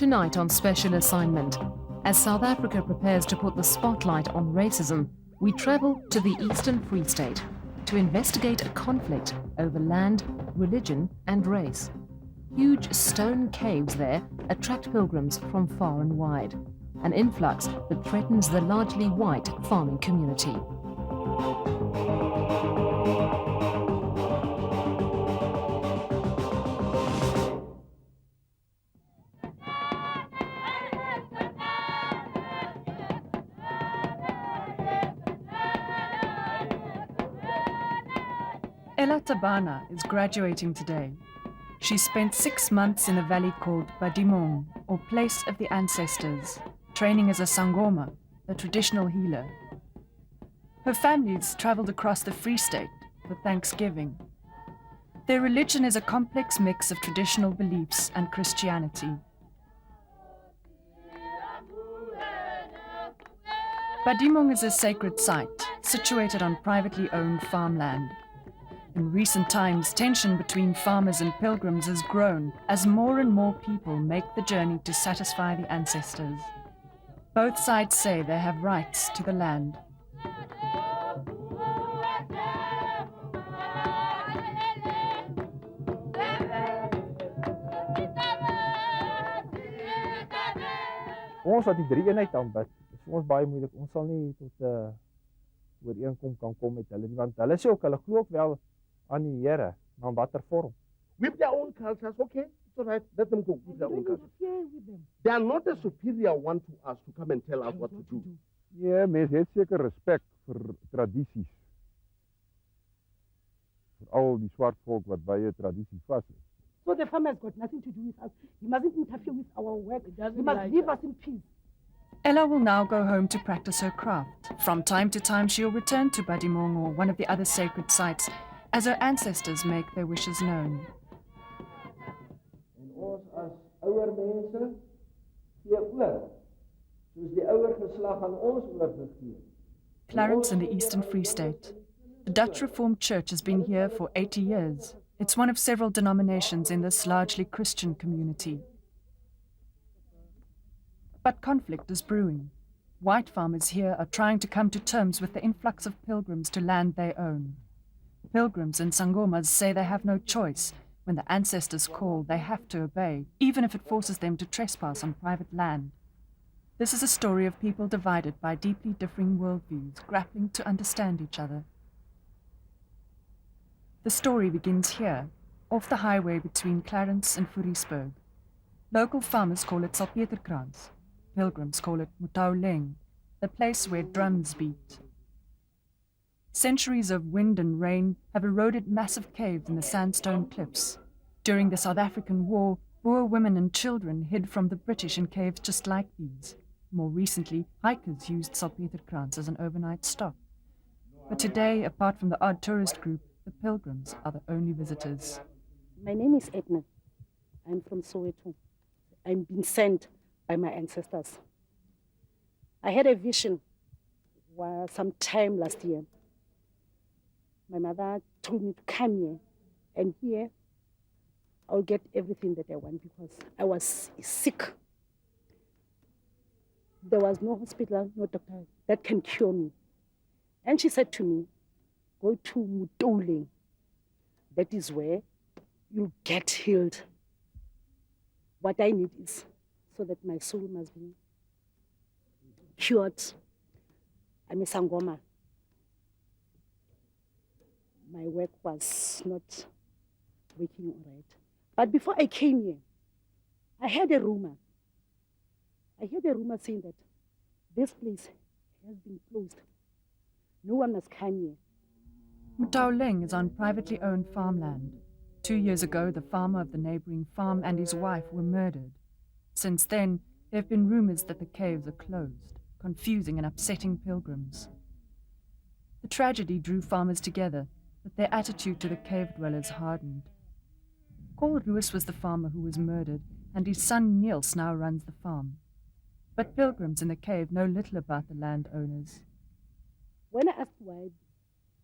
Tonight on Special Assignment, as South Africa prepares to put the spotlight on racism, we travel to the Eastern Free State to investigate a conflict over land, religion and race. Huge stone caves there attract pilgrims from far and wide, an influx that threatens the largely white farming community. Thabana is graduating today. She spent 6 months in a valley called Badimong, or Place of the Ancestors, training as a sangoma, a traditional healer. Her families traveled across the Free State for Thanksgiving. Their religion is a complex mix of traditional beliefs and Christianity. Badimong is a sacred site situated on privately owned farmland. In recent times, tension between farmers and pilgrims has grown as more and more people make the journey to satisfy the ancestors. Both sides say they have rights to the land. Ons wat die drie eenheid aanbid, is vir ons baie moeilik. Ons sal nie tot ooreenkom kan kom met hulle nie, want hulle sê ook hulle glo ook wel aan die Here, maar in watter vorm? With their own cultures, okay, it's all right, let them go with their own cultures. They are not a superior one to us to come and tell us what to do. Ja, mens het seker respek vir tradisies. Veral die swart volk wat baie tradisie vas is. So the farmer has got nothing to do with us. He mustn't interfere with our work. He must leave us in peace. Ella will now go home to practice her craft. From time to time, she'll return to Badimong or one of the other sacred sites as her ancestors make their wishes known. En ons as ouer mense gee oor, soos die ouer geslag aan ons oorgegee. Clarence in the Eastern Free State. The Dutch Reformed Church has been here for 80 years. It's one of several denominations in this largely Christian community. But conflict is brewing. White farmers here are trying to come to terms with the influx of pilgrims to land they own. Pilgrims and sangomas say they have no choice. When the ancestors call, they have to obey, even if it forces them to trespass on private land. This is a story of people divided by deeply differing worldviews, grappling to understand each other. The story begins here, off the highway between Clarence and Furiesburg. Local farmers call it Salpeterkrans. Pilgrims call it Mountainous, the place where drums beat. Centuries of wind and rain have eroded massive caves in the sandstone cliffs. During the South African War, Boer women and children hid from the British in caves just like these. More recently, hikers used Salpeterkrans as an overnight stop. But today, apart from the odd tourist group, the pilgrims are the only visitors. My name is Edna. I'm from Soweto. I've been sent by my ancestors. I had a vision sometime last year. My mother told me to come here, and here I'll get everything that I want because I was sick. There was no hospital, no doctor that can cure me. And she said to me, go to Mountainous. That is where you'll get healed. What I need is so that my soul must be cured. I'm a sangoma. My work was not working all right. But before I came here, I heard a rumor. I heard a rumor saying that this place has been closed. No one must come here. Mountainous is on privately owned farmland. 2 years ago, the farmer of the neighboring farm and his wife were murdered. Since then, there have been rumors that the caves are closed, confusing and upsetting pilgrims. The tragedy drew farmers together, but their attitude to the cave dwellers hardened. Paul Lewis was the farmer who was murdered, and his son Niels now runs the farm. But pilgrims in the cave know little about the landowners. When I asked why,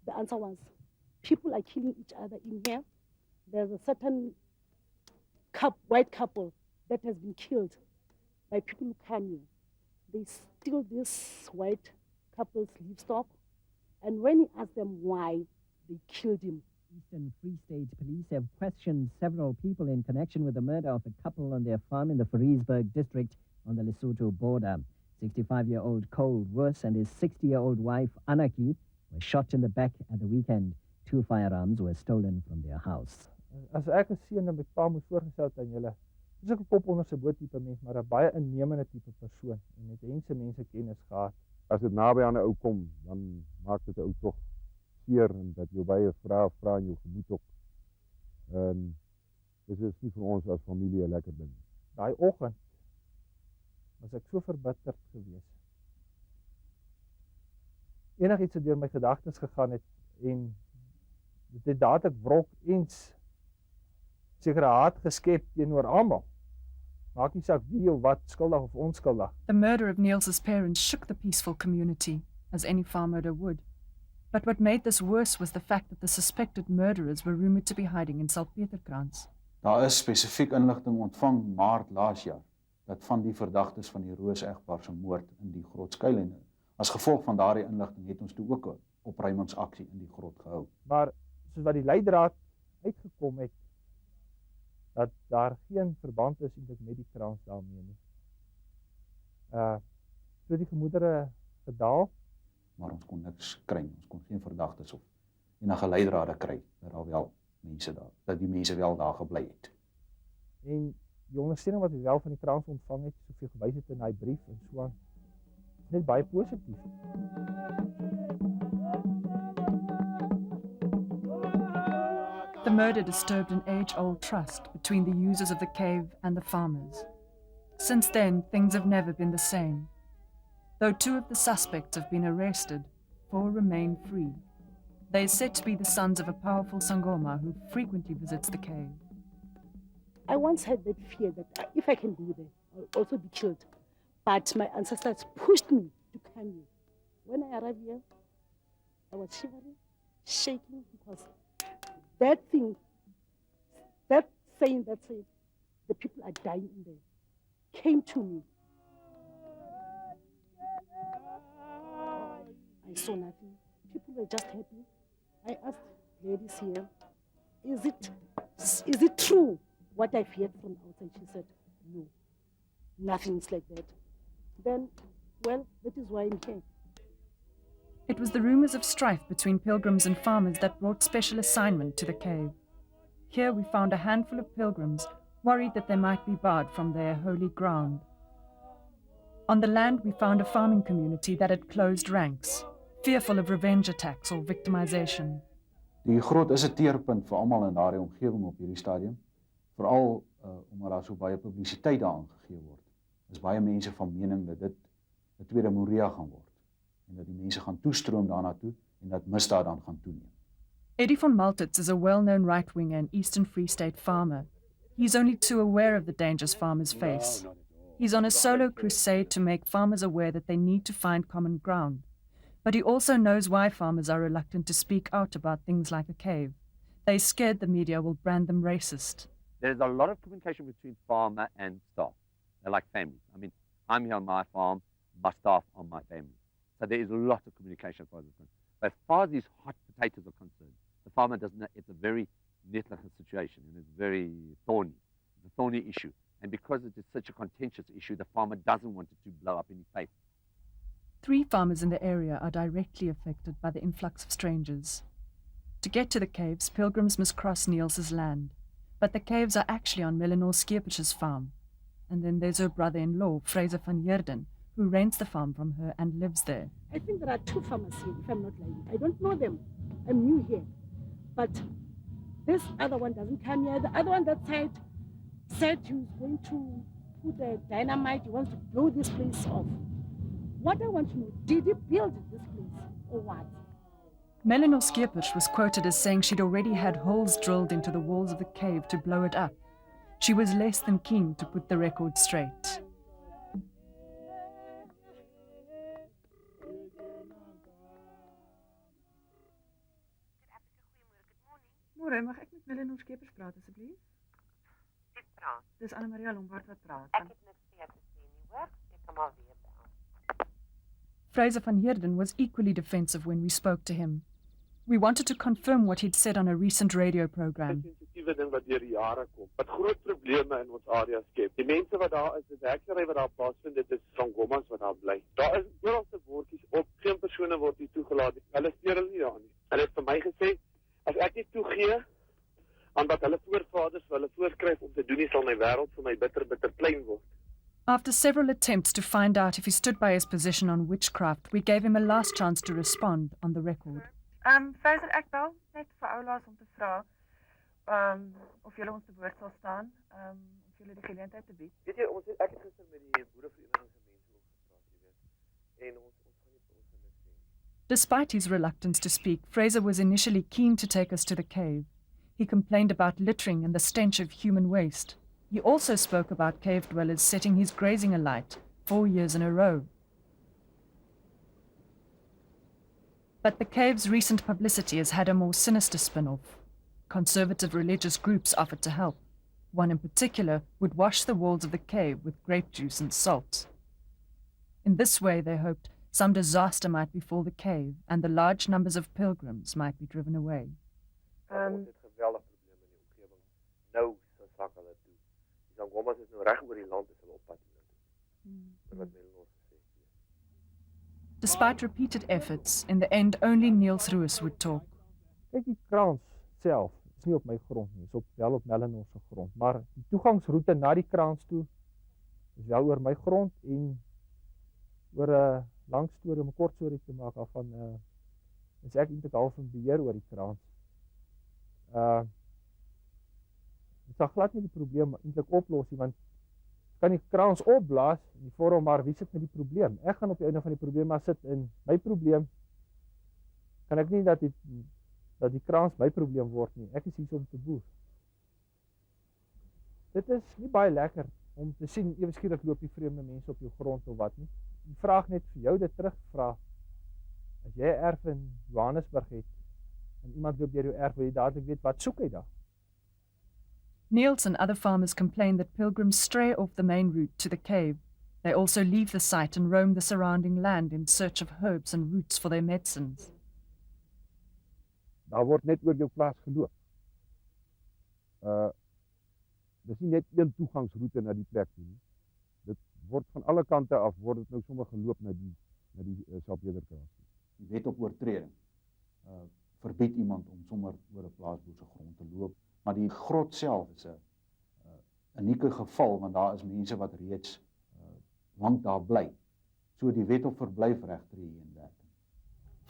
the answer was, people are killing each other in here. There's a certain white couple that has been killed. by people who come here. They steal this white couple's livestock, and when he asked them why, they killed him. Eastern Free State Police have questioned several people in connection with the murder of a couple on their farm in the Fourierberg district on the Lesotho border. 65-year-old Cole Roos and his 60-year-old wife Anaki were shot in the back at the weekend. 2 firearms were stolen from their house. As ek 'n seun en my pa moes voorgestel het aan julle, is ek 'n kop onder se boot tipe mens, maar 'n baie innemende tipe persoon en het mense kennis gehad. As dit naby aan 'n ou kom, dan maak dit 'n ou tog seer en dat jou baie vra in jou gemoed ook. En dis is nie vir ons as familie 'n lekker ding. Daai oggend was ek so verbitterd geweest. Enigiets het deur my gedagtes gegaan het en dit het dadelik wrok en sekere haat geskep teenoor almal. Maak nie saak wie of wat, skuldig of onskuldig. The murder of Niels's parents shook the peaceful community, as any farm murder would. But what made this worse was the fact that the suspected murderers were rumored to be hiding in Salpeterkrans. Daar is spesifiek inligting ontvang Maart laas jaar dat van die verdagtes van die Roos egpaar se moord in die grot skuil en as gevolg van daardie inligting het ons toe ook 'n opruimingsaksie in die grot gehou. Maar soos wat die leidraad uitgekom het, dat daar geen verband is eintlik met die krans daarmee nie. So die gemoedere gedaal, Maar ons kon niks kry, ons kon geen verdagtes of enige leidrade kry dat die mense wel daar gebly het. en die ondersteuning wat we wel van die krans ontvang het, soveel gewys het in daai brief en so aan, is net baie positief. The murder disturbed an age-old trust between the users of the cave and the farmers. Since then, things have never been the same. Though 2 of the suspects have been arrested, 4 remain free. They are said to be the sons of a powerful sangoma who frequently visits the cave. I once had that fear that if I can go there, I'll also be killed. But my ancestors pushed me to come here. When I arrived here, I was shivering, shaking, because that thing, that saying that said, the people are dying in there, came to me. I saw nothing. People were just happy. I asked ladies here, is it true what I've heard from outside? She said, no, nothing's like that. Then, well, that is why I'm here. It was the rumors of strife between pilgrims and farmers that brought special assignment to the cave. Here we found a handful of pilgrims worried that they might be barred from their holy ground. On the land we found a farming community that had closed ranks, fearful of revenge attacks or victimization. Die grot is 'n teerpunt vir almal in daardie omgewing op hierdie stadium, veral omdat daar so baie publisiteit daaraan gegee word. Is baie mense van mening dat dit 'n tweede Moria gaan word en dat die mense gaan toestroom daarna toe en dat misdaad dan gaan toeneem. Eddie von Maltitz is a well-known right-winger and Eastern Free State farmer. He's only too aware of the dangers farmers face. He's on a solo crusade to make farmers aware that they need to find common ground. But he also knows why farmers are reluctant to speak out about things like a cave. They're scared the media will brand them racist. There's a lot of communication between farmer and staff. They're like families. I mean, I'm here on my farm, my staff on my family. So there is a lot of communication as far as it's concerned. But as far as these hot potatoes are concerned, the farmer doesn't know, it's a very netelige situation and it's very thorny. It's a thorny issue. And because it is such a contentious issue, the farmer doesn't want it to blow up in his face. 3 farmers in the area are directly affected by the influx of strangers. To get to the caves, pilgrims must cross Niels's land. But the caves are actually on Melanor Skierpisch's farm. And then there's her brother-in-law, Fraser van Heerden, who rents the farm from her and lives there. I think there are 2 farmers here, if I'm not lying. I don't know them. I'm new here. But this other one doesn't come here. The other one that side said he was going to put the dynamite. He wants to blow this place off. What I want to know, did he build this place or what? Melanor Skierpisch was quoted as saying she'd already had holes drilled into the walls of the cave to blow it up. She was less than keen to put the record straight. Môre, mag ek met Melanor Skierpisch praat asseblief? Wie praat? Dis Anna Maria Lombard wat praat. Ek het niks vir jou te sê nie. Fraser van Heerden was equally defensive when we spoke to him. We wanted to confirm what he'd said on a recent radio program. Sensitiewe ding wat deur die jare kom. Wat groot probleme in ons area skep. Die mense wat daar is, dis heksery wat daar plaasvind, dit is sangomas wat daar bly. Daar is oral se bordjies op, geen persone word hier toegelaat. Hulle steur hulle nie daar nie. Hulle het vir my gesê, as ek nie toegee aan wat hulle voorvaders vir hulle voorskryf om te doen, sal my wêreld vir my bitter klein word. After several attempts to find out if he stood by his position on witchcraft, we gave him a last chance to respond on the record. Fraser, ek bel net vir oulaas om te vra of julle ons te woord sal staan, of julle die geleentheid te bied. Weet jy, ek het gister met die boerevereniging se mense ook gepraat, jy weet. En ons gaan nie vir ons niks sê. Despite his reluctance to speak, Fraser was initially keen to take us to the cave. He complained about littering and the stench of human waste. He also spoke about cave dwellers setting his grazing alight 4 years in a row. But the cave's recent publicity has had a more sinister spin-off. Conservative religious groups offered to help. One in particular would wash the walls of the cave with grape juice and salt. In this way, they hoped, some disaster might befall the cave and the large numbers of pilgrims might be driven away. Ons het geweldige probleme in die omgewing. Nou so sak hulle toe. Die sangomas is nou reg oor die land, is hulle op pad hiernatoe. Wat hulle nog gesê. Despite repeated efforts, in the end only Niels Roos would talk. Kyk, die krans self is nie op my grond nie, is wel op Melano's se grond, maar die toegangsroete na die krans toe is wel oor my grond en oor 'n lang storie om 'n kort storie te maak af van is ek eintlik half in beheer oor die krans. Dit sal glad nie die probleem eintlik oplos nie, want kan die krans opblaas en die vorm maar wie sit met die probleem? Ek gaan op die einde van die probleem maar sit in my probleem. Kan ek nie dat die krans my probleem word nie. Ek is hier om te boer. Dit is nie baie lekker om te sien ewe skielik loop die vreemde mense op jou grond of wat nie. Die vraag net vir jou dit terugvra. As jy 'n erf in Johannesburg het en iemand loop deur jou erf, wil jy dadelik weet wat soek hy daar? Niels and other farmers complain that pilgrims stray off the main route to the cave. They also leave the site and roam the surrounding land in search of herbs and roots for their medicines. Daar word net oor jou plaas geloop. Dis nie net een toegangsroete na die plek toe nie. Dit word van alle kante af word dit nou sommer geloop na die Salpeterkraas. Die wet op oortreding verbied iemand om sommer oor 'n plaasboer se grond te loop, maar die grot self is 'n unieke geval want daar is mense wat reeds lank daar bly. So die wet op verblyfreg tree hier in werking.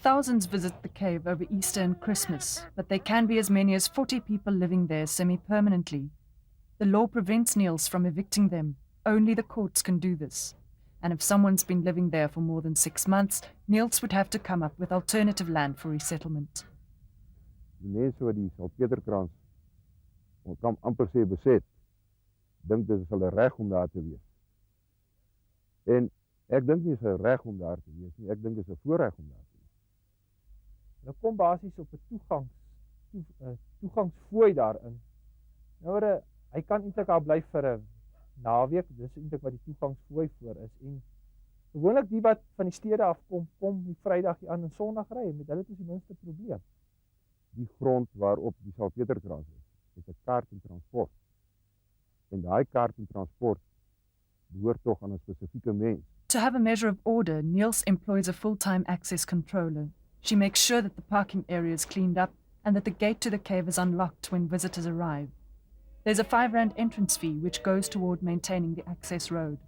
Thousands visit the cave over Easter and Christmas, but there can be as many as 40 people living there semi-permanently. The law prevents Niels from evicting them. Only the courts can do this. And if someone's been living there for more than 6 months, Niels would have to come up with alternative land for resettlement. Die mense wat die Salpeterkraans kan amper sê beset, dink dit is hulle reg om daar te wees. En ek dink nie is 'n reg om daar te wees nie, ek dink dit is 'n voorreg om daar te wees. Hulle kom basies op 'n toegangsfooi daarin. Nou hy kan eintlik daar bly vir 'n naweek, dis eintlik wat die toegangsfooi voor is. En gewoonlik die wat van die stede afkom, kom die Vrydag hier aan en Sondag ry en met hulle is die minste probleem. Die grond waarop die Salpeterkraans is 'n kaart en transport. En daai kaart en transport behoort tog aan 'n spesifieke mens. To have a measure of order, Niels employs a full-time access controller. She makes sure that the parking area is cleaned up and that the gate to the cave is unlocked when visitors arrive. There's a R5 entrance fee which goes toward maintaining the access road.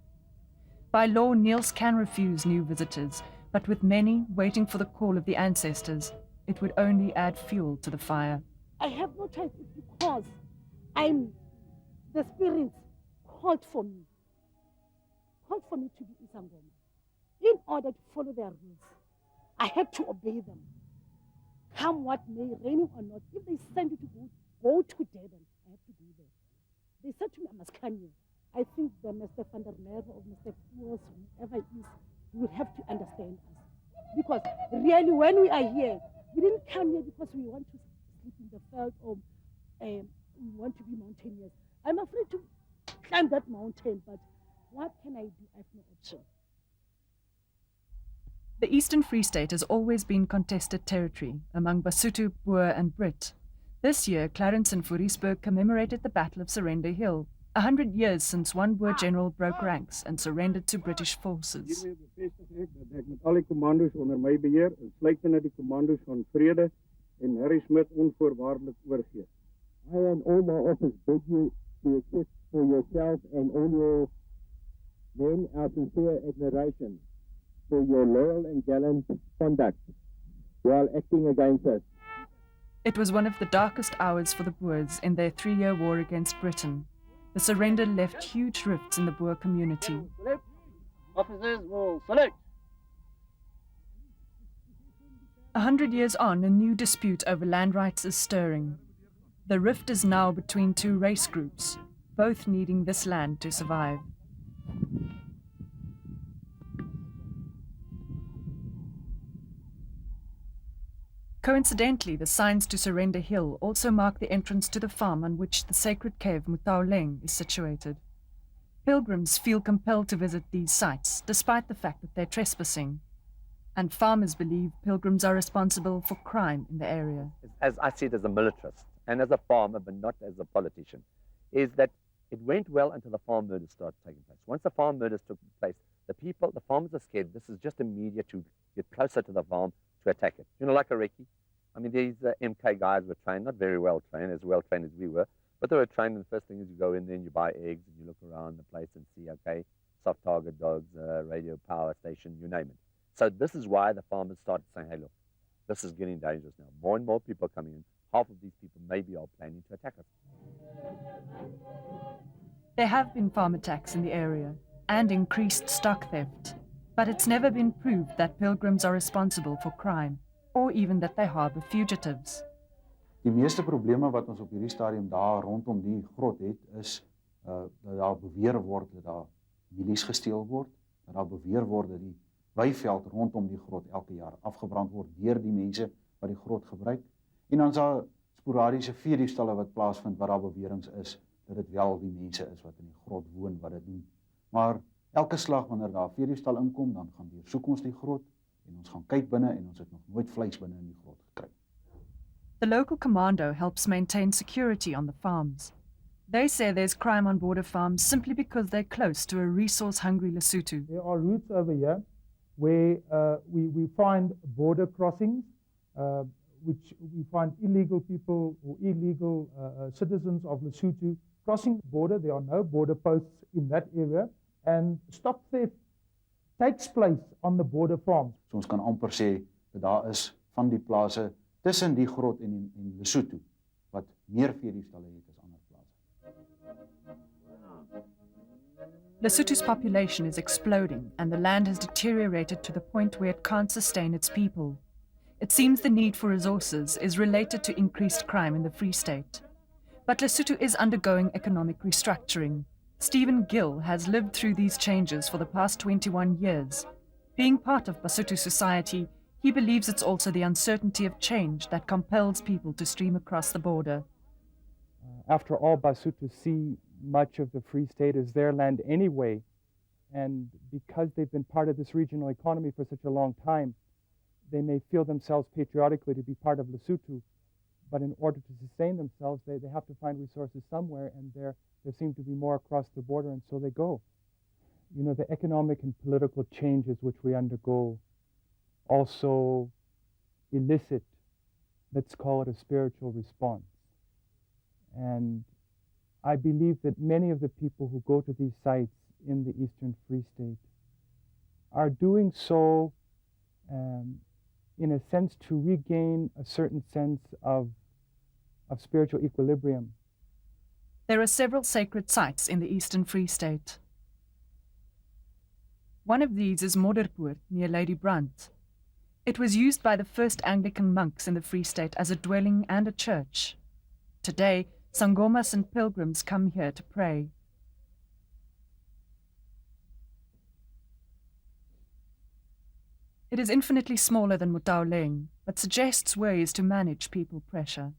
By law, Niels can refuse new visitors, but with many waiting for the call of the ancestors, it would only add fuel to the fire. I have no choice. It's because the spirits called for me to be Isangoma. In order to follow their rules, I had to obey them. Come what may, raining or not, if they send you to go to Durban, I have to go there. They said to me, I must come here. I think the Mr. van der Merwe or Mr. Fuos, whoever it is, you will have to understand us. Because really, when we are here, we didn't come here because we want to sleep in the veld or we want to be mountainous. I'm afraid to climb that mountain, but what can I do? I have no option. The Eastern Free State has always been contested territory among Basotho, Boer and Brit. This year, Clarence and Fourierburg commemorated the Battle of Surrender Hill, 100 years since one Boer general broke ranks and surrendered to British forces. Hiermee bevestig ek dat ek met al die commandos onder my beheer, insluitende die commandos van Vrede en Harry Smith onvoorwaardelik oorgee. I and all my officers beg you to accept for yourself and all your men our sincere admiration for your loyal and gallant conduct while acting against us. It was one of the darkest hours for the Boers in their 3-year war against Britain. The surrender left huge rifts in the Boer community. Salute. Officers will salute. 100 years on, a new dispute over land rights is stirring. The rift is now between two race groups, both needing this land to survive. Coincidentally, the signs to Surrender Hill also mark the entrance to the farm on which the sacred cave Mutauleng is situated. Pilgrims feel compelled to visit these sites, despite the fact that they're trespassing. And farmers believe pilgrims are responsible for crime in the area. As I see it as a militarist and as a farmer, but not as a politician, is that it went well until the farm murders started taking place. Once the farm murders took place, the farmers are scared. This is just a media to get closer to the farm to attack it. You know, like a recce. I mean, these MK guys were trained, not very well trained, as well trained as we were, but they were trained, and the first thing is you go in there and you buy eggs and you look around the place and see, okay, soft target dogs, radio power station, you name it. So this is why the farmers started saying, hey, look, this is getting dangerous now. More and more people are coming in. Half of these people maybe are planning to attack us. There have been farm attacks in the area and increased stock theft, but it's never been proved that pilgrims are responsible for crime or even that they harbor fugitives. Die meeste probleme wat ons op hierdie stadium daar rondom die grot het, is dat daar beweer word dat daar milies gesteel word, dat daar beweer word dat die weiveld rondom die grot elke jaar afgebrand word deur die mense wat die grot gebruik. En dan is daar sporadiese veediefstalle wat plaasvind waar daar beweringe is dat dit wel die mense is wat in die grot woon wat dit doen. Maar elke slag wanneer daar veediefstal inkom, dan gaan deursoek ons die grot en ons gaan kyk binne en ons het nog nooit vleis binne in die grot gekry. The local commando helps maintain security on the farms. They say there's crime on border farms simply because they're close to a resource-hungry Lesotho. There are routes over here where we find border crossings, which we find illegal people or illegal citizens of Lesotho crossing the border. There are no border posts in that area, and stop theft takes place on the border farms. So ons kan amper sê dat daar is van die plase tussen die grot en Lesotho wat meer veediefstalle het as ander plase. Lesotho's population is exploding and the land has deteriorated to the point where it can't sustain its people. It seems the need for resources is related to increased crime in the Free State. But Lesotho is undergoing economic restructuring. Stephen Gill has lived through these changes for the past 21 years. Being part of Basotho society, he believes it's also the uncertainty of change that compels people to stream across the border. After all, Basotho see much of the Free State as their land anyway, and because they've been part of this regional economy for such a long time, they may feel themselves patriotically to be part of Lesotho, but in order to sustain themselves, they have to find resources somewhere, and there seem to be more across the border, and so they go. You know, the economic and political changes which we undergo also elicit, let's call it a spiritual response. And I believe that many of the people who go to these sites in the Eastern Free State are doing so in a sense to regain a certain sense of spiritual equilibrium. There are several sacred sites in the Eastern Free State. One of these is Modderpoort near Lady Brandt. It was used by the first Anglican monks in the Free State as a dwelling and a church. Today, sangomas and pilgrims come here to pray. It is infinitely smaller than Mutauleng, but suggests ways to manage people pressure.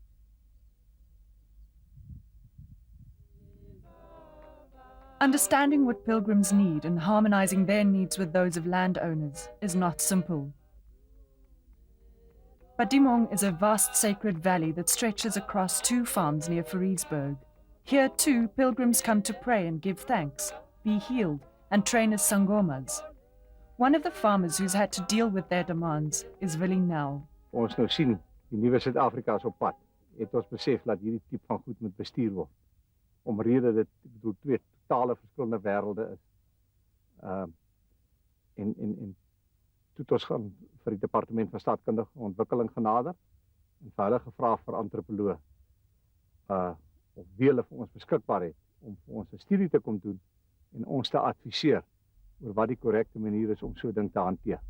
Understanding what pilgrims need and harmonizing their needs with those of landowners is not simple. Badimong is a vast sacred valley that stretches across 2 farms near Fariesburg. Here too, pilgrims come to pray and give thanks, be healed, and train as sangomas. One of the farmers who's had to deal with their demands is Willie Nel. Ons nou sien, die nuwe Suid-Afrika is op pad. Het ons besef dat hierdie tipe van goed moet bestuur word. Omrede dit, ek bedoel, 2 totale verskillende wêrelde is. En toe het ons gaan vir die departement van staatkundige ontwikkeling genader en vir hulle gevra vir antropoloog of wie hulle vir ons beskikbaar het om vir ons 'n studie te kom doen en ons te adviseer oor wat die korrekte manier is om so 'n ding te hanteer.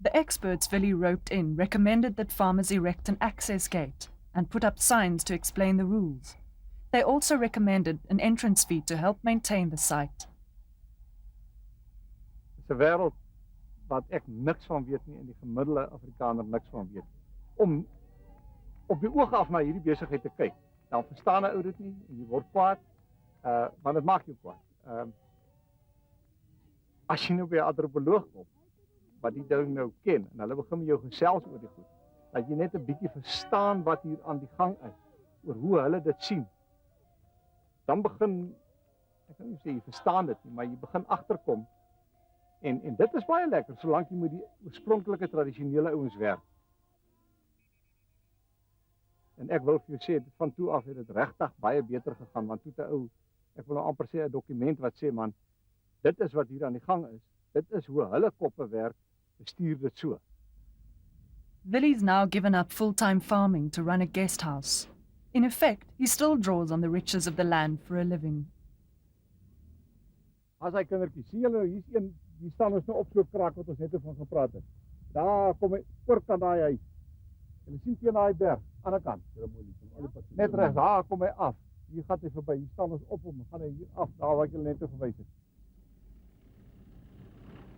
The experts Willie roped in recommended that farmers erect an access gate and put up signs to explain the rules. They also recommended an entrance fee to help maintain the site. Dis 'n wêreld wat ek niks van weet nie en die gemiddelde Afrikaner niks van weet. Om op die oog af na hierdie besigheid te kyk, dan verstaan 'n ou dit nie en jy word kwaad, want dit maak jou kwaad. As jy nou by 'n antropoloog kom wat die ding nou ken en hulle begin met jou gesels oor die goed, dat jy net 'n bietjie verstaan wat hier aan die gang is, oor hoe hulle dit sien. Dan begin, ek kan nie sê jy verstaan dit nie, maar jy begin agterkom. En dit is baie lekker, solank jy met die oorspronklike tradisionele ouens werk. En ek wil vir jou sê, van toe af het dit regtig baie beter gegaan, want toe te ou, ek wil nou amper sê 'n dokument wat sê, man, dit is wat hier aan die gang is, dit is hoe hulle koppe werk, bestuur dit so. Willie's now given up full-time farming to run a guest house. In effect, he still draws on the riches of the land for a living. As hy kindertjies, sien julle, hier staan ons nou op so 'n kraak wat ons net van gepraat het. Daar kom hy oorkant daai huis. Julle sien teen daai berg, aan die kant. Net regs, daar kom hy af. Hier gaan hy verby. Hier staan ons op hom, gaan hy hier af, daar waar ek julle net verwys het.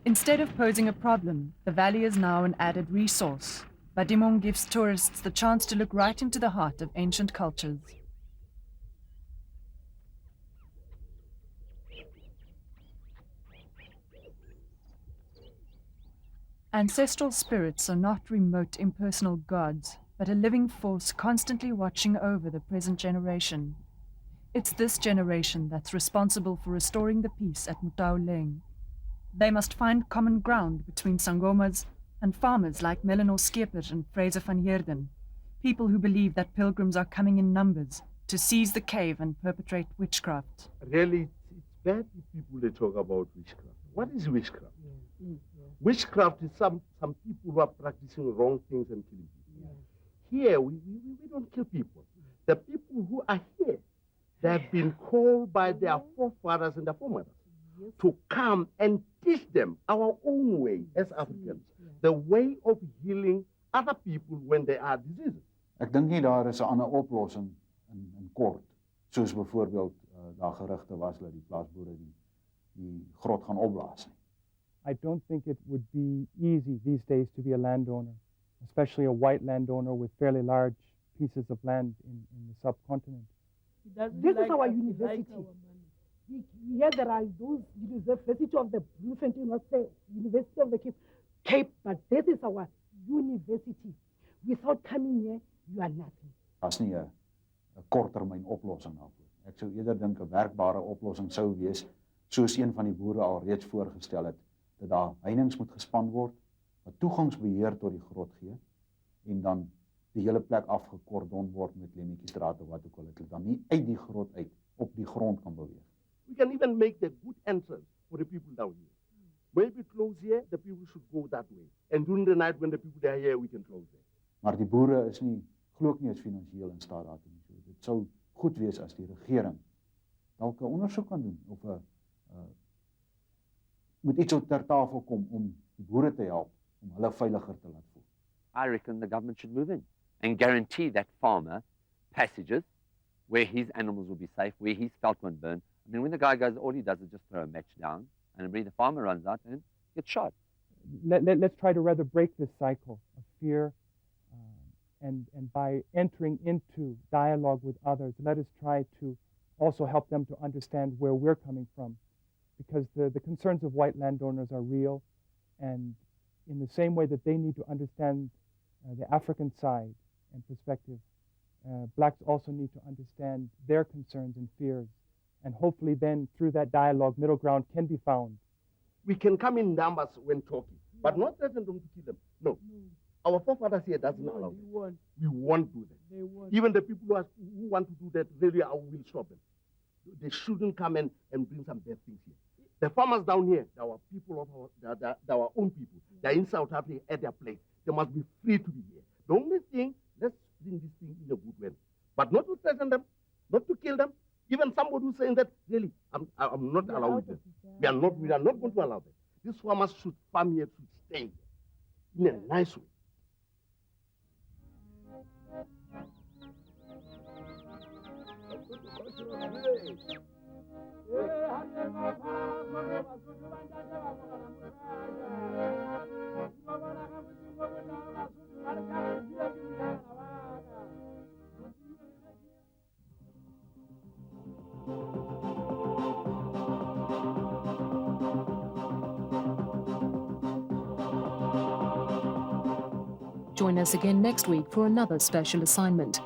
Instead of posing a problem, the valley is now an added resource. Badimong gives tourists the chance to look right into the heart of ancient cultures. Ancestral spirits are not remote, impersonal gods, but a living force constantly watching over the present generation. It's this generation that's responsible for restoring the peace at Motauleng. They must find common ground between sangomas and farmers like Melanor Skeper and Fraser van Heerden, people who believe that pilgrims are coming in numbers to seize the cave and perpetrate witchcraft. Really, it's bad if people they talk about witchcraft. What is witchcraft? Witchcraft is some people who are practicing wrong things and killing people. Here, we don't kill people. The people who are here, they have been called by their forefathers and their foremothers to come and teach them our own way as Africans, the way of healing other people when they are diseases. Ek dink nie daar is 'n ander oplossing in kort, soos byvoorbeeld daar gerugte was dat die plaasboere die grot gaan opblaas nie. I don't think it would be easy these days to be a landowner, especially a white landowner with fairly large pieces of land in the subcontinent. This is our university. Here there are those university of the Bloemfontein, not the University of the Cape, but this is our university. Without coming here, you are nothing. Daar's nie 'n korttermyn oplossing daarvoor. Ek sou eerder dink 'n werkbare oplossing sou wees, soos een van die boere al reeds voorgestel het, dat daar heininge moet gespan word, wat toegangsbeheer tot die grot gee, en dan die hele plek afgekordon word met lemmetjiesdraad of wat ook al, dat hulle dan nie uit die grot uit op die grond kan beweeg. We can even make the good entrance for the people down here. Maybe close here, the people should go that way. And during the night when the people are here, we can close there. Maar die boere is nie, glo ek nie is finansiëel in staat daartoe nie. So, dit sou goed wees as die regering dalk 'n ondersoek kan doen of 'n moet iets op ter tafel kom om die boere te help om hulle veiliger te laat voel. I reckon the government should move in and guarantee that farmer passages where his animals will be safe, where his felt won't burn. I mean, when the guy goes, all he does is just throw a match down, and the farmer runs out and gets shot. Let's try to rather break this cycle of fear, and by entering into dialogue with others, let us try to also help them to understand where we're coming from, because the concerns of white landowners are real, and in the same way that they need to understand the African side and perspective, blacks also need to understand their concerns and fears. And hopefully then, through that dialogue, middle ground can be found. We can come in numbers when talking, but not threaten them to kill them. No. Our forefathers here doesn't allow that. We won't do that. Even the people who want to do that, really, I will stop them. They shouldn't come and bring some bad things here. The farmers down here, our people of our own people, they're in South Africa at their place. They must be free to be here. The only thing, let's bring this thing in a good way. But not to threaten them, not to kill them. Even somebody who's saying that, really, I'm not allowing this. We are not going to allow that. These farmers should farm here, should stay here in a nice way. Join us again next week for another special assignment.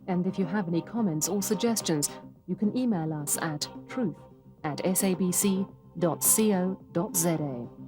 And if you have any comments or suggestions, you can email us at truth@sabc.co.za.